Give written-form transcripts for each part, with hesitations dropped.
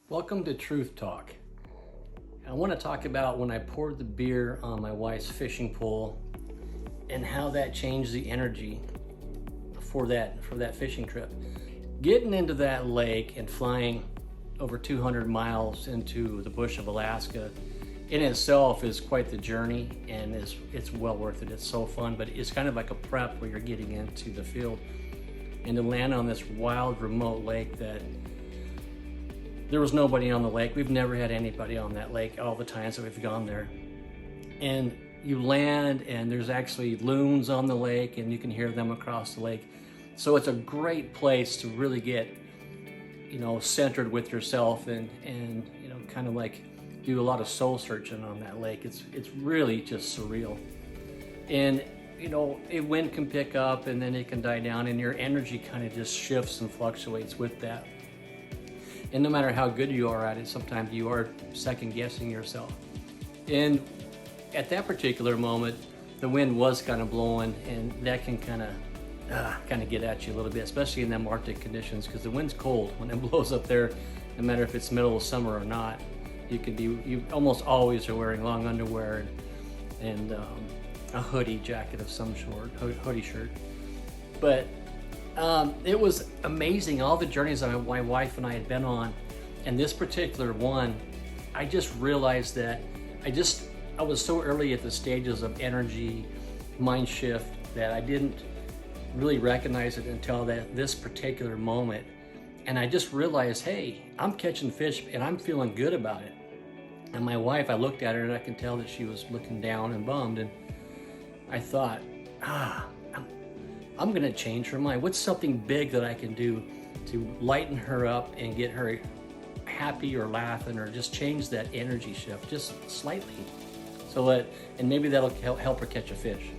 Welcome to Truth Talk. I want to talk about when I poured the beer on my wife's fishing pole and how that changed the energy for that fishing trip. Getting into that lake and flying over 200 miles into the bush of Alaska in itself is quite the journey, and it's well worth it. It's so fun, but it's kind of like a prep where you're getting into the field and to land on this wild remote lake that there was nobody on the lake. We've never had anybody on that lake all the times that we've gone there. And you land and there's actually loons on the lake and you can hear them across the lake. So it's a great place to really get, centered with yourself and kind of like do a lot of soul searching on that lake. It's really just surreal. And wind can pick up and then it can die down and your energy kind of just shifts and fluctuates with that. And no matter how good you are at it, sometimes you are second guessing yourself. And at that particular moment, the wind was kind of blowing, and that can kind of get at you a little bit, especially in them Arctic conditions, because the wind's cold when it blows up there. No matter if it's middle of summer or not, you almost always are wearing long underwear and a hoodie jacket of some sort, hoodie shirt. But it was amazing, all the journeys that my wife and I had been on, and this particular one, I just realized that I was so early at the stages of energy, mind shift, that I didn't really recognize it until this particular moment. And I just realized, hey, I'm catching fish and I'm feeling good about it. And my wife, I looked at her and I could tell that she was looking down and bummed, and I thought, I'm gonna change her mind. What's something big that I can do to lighten her up and get her happy or laughing or just change that energy shift just slightly, and maybe that'll help her catch a fish.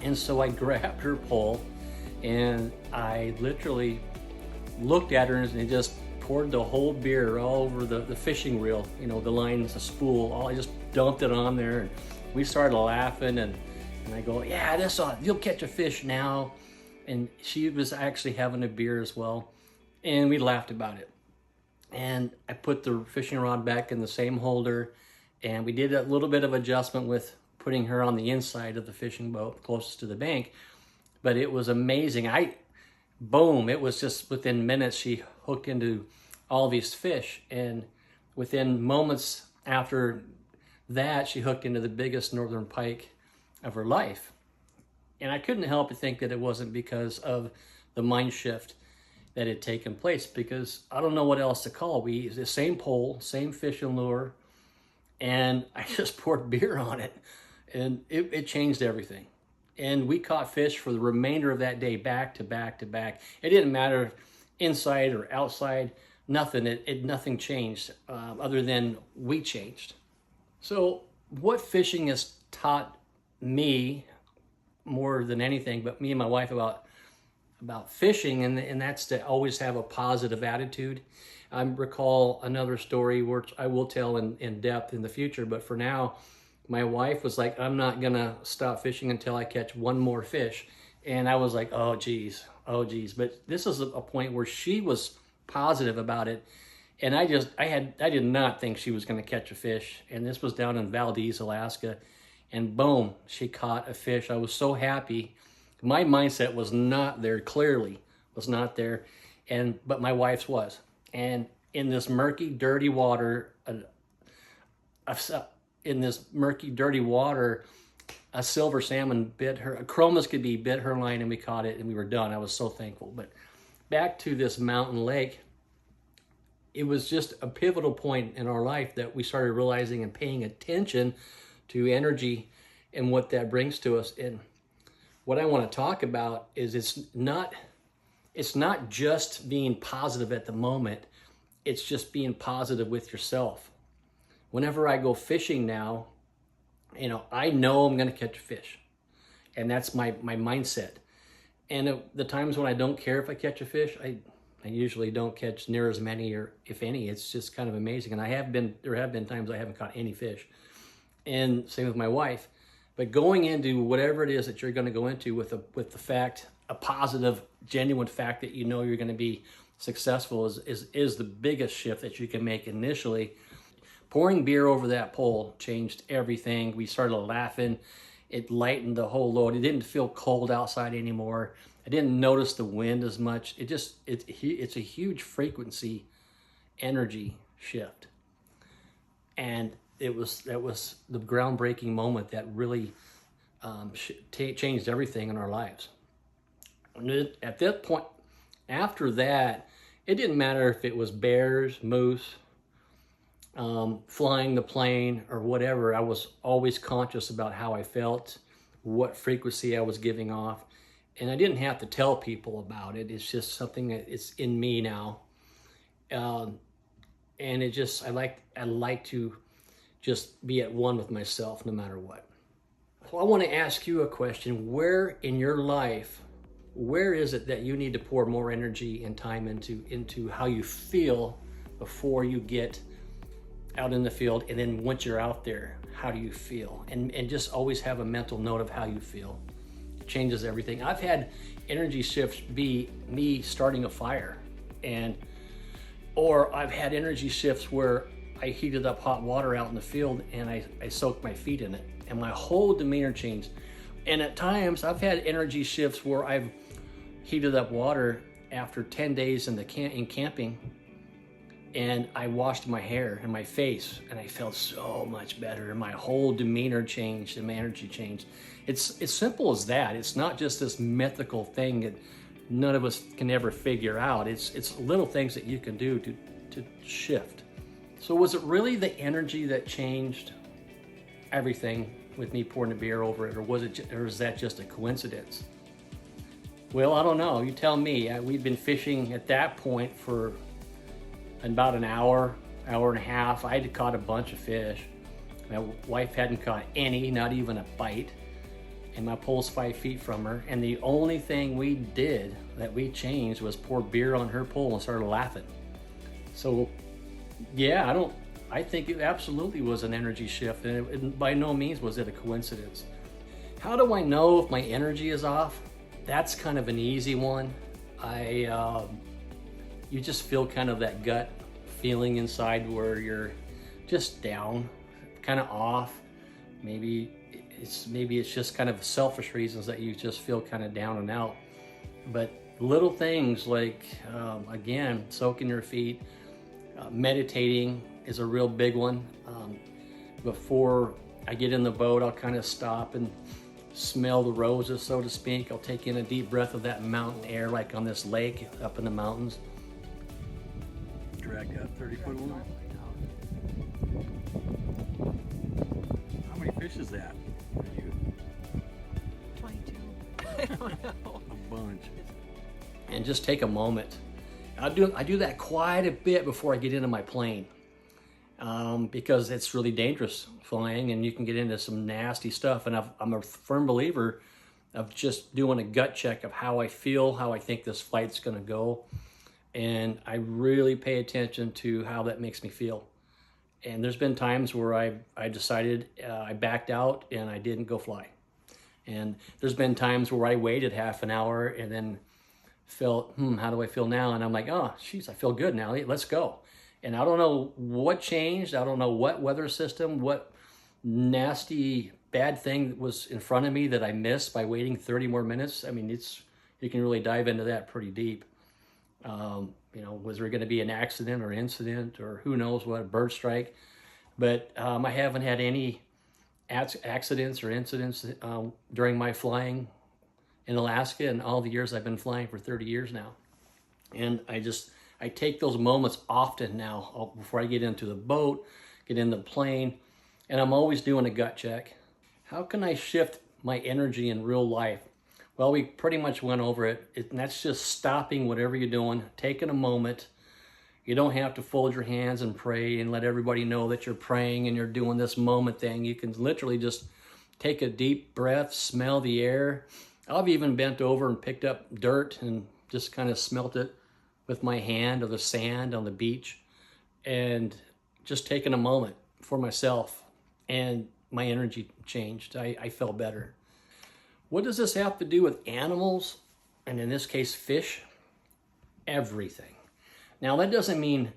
And so I grabbed her pole and I literally looked at her and just poured the whole beer all over the fishing reel, the lines, the spool, I just dumped it on there, and we started laughing and I go, yeah, you'll catch a fish now. And she was actually having a beer as well. And we laughed about it. And I put the fishing rod back in the same holder. And we did a little bit of adjustment with putting her on the inside of the fishing boat closest to the bank. But it was amazing. It was just within minutes, she hooked into all these fish. And within moments after that, she hooked into the biggest northern pike of her life. And I couldn't help but think that it wasn't because of the mind shift that had taken place, because I don't know what else to call it. We used the same pole, same fishing lure, and I just poured beer on it, and it changed everything. And we caught fish for the remainder of that day, back to back to back. It didn't matter inside or outside, nothing. Nothing changed other than we changed. So what fishing has taught me more than anything, but me and my wife about fishing, and that's to always have a positive attitude. I recall another story which I will tell in depth in the future, but for now, my wife was like, I'm not gonna stop fishing until I catch one more fish. And I was like, oh geez. But this is a point where she was positive about it, and I did not think she was gonna catch a fish. And this was down in Valdez, Alaska. And boom, she caught a fish. I was so happy. My mindset was not there, clearly was not there, but my wife's was. And in this murky, dirty water, a silver salmon bit her, a chromoscopy bit her line, and we caught it, and we were done. I was so thankful. But back to this mountain lake, it was just a pivotal point in our life that we started realizing and paying attention to energy and what that brings to us. And what I want to talk about is it's not just being positive at the moment, it's just being positive with yourself. Whenever I go fishing now, I know I'm going to catch a fish, and that's my mindset. And the times when I don't care if I catch a fish, I usually don't catch near as many, or if any. It's just kind of amazing. And there have been times I haven't caught any fish. And same with my wife. But going into whatever it is that you're going to go into with a positive, genuine fact that you're going to be successful is the biggest shift that you can make initially. Pouring beer over that pole changed everything. We started laughing. It lightened the whole load. It didn't feel cold outside anymore. I didn't notice the wind as much. It's a huge frequency energy shift. And that was the groundbreaking moment that really changed everything in our lives. And at that point, after that, it didn't matter if it was bears, moose, flying the plane or whatever. I was always conscious about how I felt, what frequency I was giving off. And I didn't have to tell people about it. It's just something that it's in me now. And I like to just be at one with myself no matter what. So I want to ask you a question. Where in your life, where is it that you need to pour more energy and time into how you feel before you get out in the field? And then once you're out there, how do you feel? And just always have a mental note of how you feel. It changes everything. I've had energy shifts be me starting a fire, or I've had energy shifts where I heated up hot water out in the field and I soaked my feet in it and my whole demeanor changed. And at times I've had energy shifts where I've heated up water after 10 days in camping, and I washed my hair and my face and I felt so much better and my whole demeanor changed and my energy changed. It's as simple as that. It's not just this mythical thing that none of us can ever figure out. It's little things that you can do to shift. So was it really the energy that changed everything with me pouring the beer over it, or is that just a coincidence? Well, I don't know. You tell me. We'd been fishing at that point for about an hour and a half. I had caught a bunch of fish. My wife hadn't caught any, not even a bite. And my pole's 5 feet from her. And the only thing we did that we changed was pour beer on her pole and started laughing. So, yeah, I think it absolutely was an energy shift, and it by no means was it a coincidence. How do I know if my energy is off? That's kind of an easy one. You just feel kind of that gut feeling inside where you're just down, kind of off. Maybe it's just kind of selfish reasons that you just feel kind of down and out. But little things like, again, soaking your feet, meditating is a real big one. Before I get in the boat, I'll kind of stop and smell the roses, so to speak. I'll take in a deep breath of that mountain air, like on this lake up in the mountains. Drag that 30-foot one. How many fish is that for you? 22. I don't know. A bunch. And just take a moment. I do that quite a bit before I get into my plane, because it's really dangerous flying and you can get into some nasty stuff. And I'm a firm believer of just doing a gut check of how I feel, how I think this flight's going to go. And I really pay attention to how that makes me feel. And there's been times where I decided I backed out and I didn't go fly. And there's been times where I waited half an hour and then felt, how do I feel now? And I'm like, oh, geez, I feel good now. Let's go. And I don't know what changed. I don't know what weather system, what nasty bad thing was in front of me that I missed by waiting 30 more minutes. I mean, you can really dive into that pretty deep. Was there going to be an accident or incident or who knows what, a bird strike? But I haven't had any accidents or incidents during my flying in Alaska and all the years I've been flying for 30 years now. And I take those moments often now before I get into the boat, get in the plane, and I'm always doing a gut check. How can I shift my energy in real life? Well, we pretty much went over it, and that's just stopping whatever you're doing, taking a moment. You don't have to fold your hands and pray and let everybody know that you're praying and you're doing this moment thing. You can literally just take a deep breath, smell the air. I've even bent over and picked up dirt and just kind of smelt it with my hand or the sand on the beach, and just taking a moment for myself, and my energy changed. I felt better. What does this have to do with animals, and in this case, fish? Everything. Now, that doesn't mean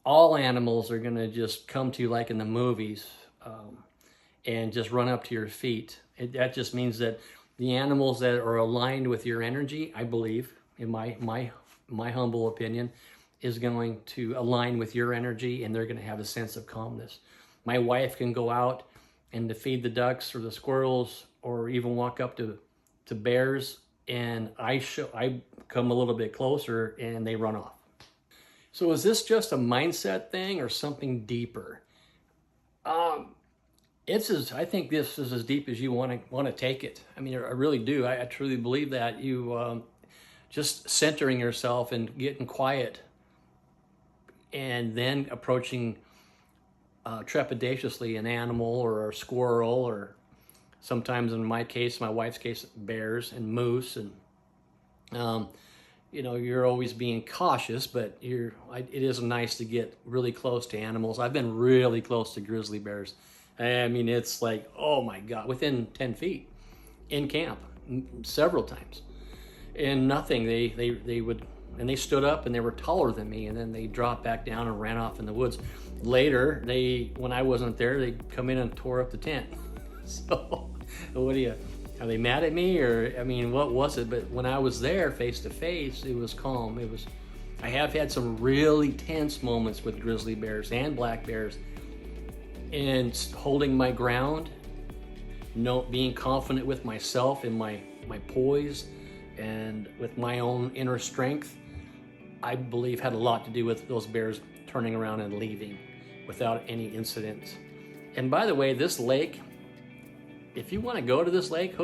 all animals are going to just come to you like in the movies and just run up to your feet. That just means that the animals that are aligned with your energy, I believe, in my humble opinion, is going to align with your energy, and they're going to have a sense of calmness. My wife can go out and to feed the ducks or the squirrels, or even walk up to bears, and I come a little bit closer and they run off. So is this just a mindset thing or something deeper? I think this is as deep as you want to take it. I mean, I really do. I truly believe that you just centering yourself and getting quiet, and then approaching trepidatiously an animal or a squirrel, or sometimes in my case, my wife's case, bears and moose, and you know, you're always being cautious, but it is nice to get really close to animals. I've been really close to grizzly bears. I mean, it's like, oh my God, within 10 feet in camp several times. And nothing, they would, and they stood up and they were taller than me, and then they dropped back down and ran off in the woods. Later, when I wasn't there, they'd come in and tore up the tent. So, are they mad at me, or, I mean, what was it? But when I was there face to face, it was calm. I have had some really tense moments with grizzly bears and black bears, and holding my ground, being confident with myself and my poise and with my own inner strength, I believe had a lot to do with those bears turning around and leaving without any incident. And by the way, this lake, if you want to go to this lake,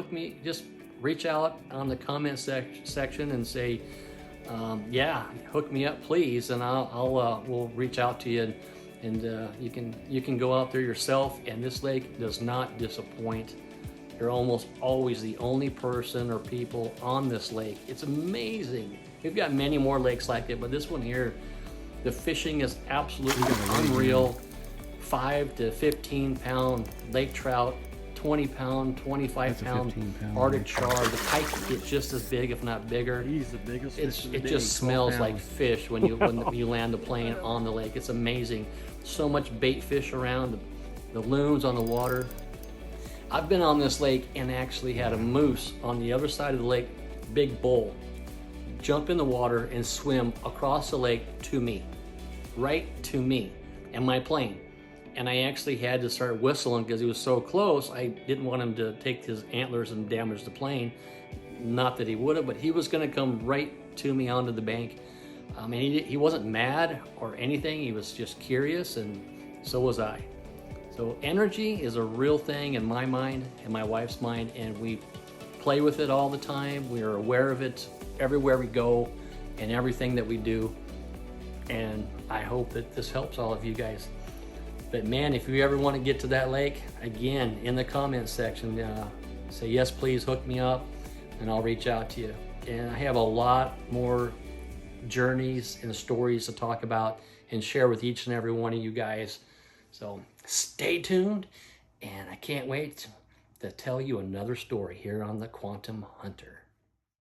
just reach out on the comment section and say, yeah, hook me up, please, and we'll reach out to you, and you can go out there yourself. And this lake does not disappoint. You're almost always the only person or people on this lake. It's amazing. We've got many more lakes like it, but this one here, the fishing is absolutely unreal. 5 to 15 pound lake trout, 20 pound, 25 pound Arctic char. The pike gets just as big, if not bigger. He's the biggest fish of the It day, just smells 12 like pounds. fish when you land the plane on the lake. It's amazing. So much bait fish around, the loons on the water. I've been on this lake and actually had a moose on the other side of the lake, big bull, jump in the water and swim across the lake to me, right to me and my plane. And I actually had to start whistling because he was so close. I didn't want him to take his antlers and damage the plane. Not that he would have, but he was going to come right to me onto the bank. And he wasn't mad or anything. He was just curious, and so was I. So energy is a real thing in my mind and my wife's mind, and we play with it all the time. We are aware of it everywhere we go and everything that we do. And I hope that this helps all of you guys. But man, if you ever want to get to that lake, again, in the comments section, say, yes, please hook me up, and I'll reach out to you. And I have a lot more journeys and stories to talk about and share with each and every one of you guys. So stay tuned, and I can't wait to tell you another story here on the Quantum Hunter.